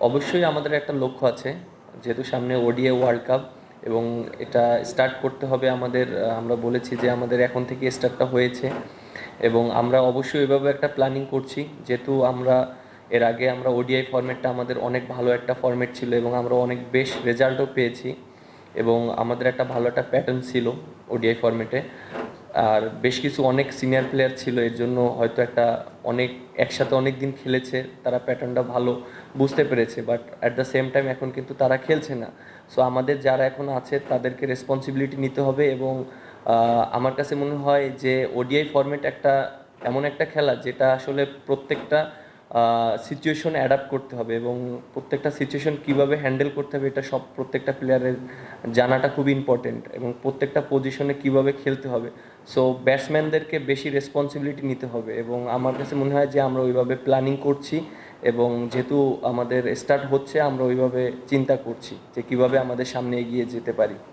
অবশ্যই আমাদের একটা লক্ষ্য আছে, যেহেতু সামনে ওডিআই ওয়ার্ল্ড কাপ এবং এটা স্টার্ট করতে হবে আমাদের। আমরা বলেছি যে আমাদের এখন থেকে স্টার্টটা হয়েছে এবং আমরা অবশ্যই এভাবে একটা প্ল্যানিং করছি, যেহেতু আমরা এর আগে আমরা ওডিআই ফরম্যাটটা আমাদের অনেক ভালো একটা ফরম্যাট ছিল এবং আমরা অনেক বেশ রেজাল্টও পেয়েছি এবং আমাদের একটা ভালো একটা প্যাটার্ন ছিল ওডিআই ফরম্যাটে। আর বেশ কিছু অনেক সিনিয়র প্লেয়ার ছিল, এর জন্য হয়তো একটা অনেক একসাথে অনেক দিন খেলেছে, তারা প্যাটার্নটা ভালো বুঝতে পেরেছে। But at the same time এখন কিন্তু তারা খেলছে না। সো আমাদের যারা এখন আছে তাদেরকে রেসপন্সিবিলিটি নিতে হবে এবং আমার কাছে মনে হয় যে ওডিআই ফরম্যাট একটা এমন একটা খেলা যেটা আসলে প্রত্যেকটা সিচুয়েশনে অ্যাডাপ্ট করতে হবে এবং প্রত্যেকটা সিচুয়েশন কীভাবে হ্যান্ডেল করতে হবে এটা প্রত্যেকটা প্লেয়ারের জানাটা খুব ইম্পর্টেন্ট এবং প্রত্যেকটা পজিশনে কীভাবে খেলতে হবে। সো ব্যাটসম্যানদেরকে বেশি রেসপন্সিবিলিটি নিতে হবে এবং আমার কাছে মনে হয় যে আমরা ওইভাবে প্ল্যানিং করছি এবং যেহেতু আমাদের স্টার্ট হচ্ছে আমরা ওইভাবে চিন্তা করছি যে কীভাবে আমাদের সামনে এগিয়ে যেতে পারি।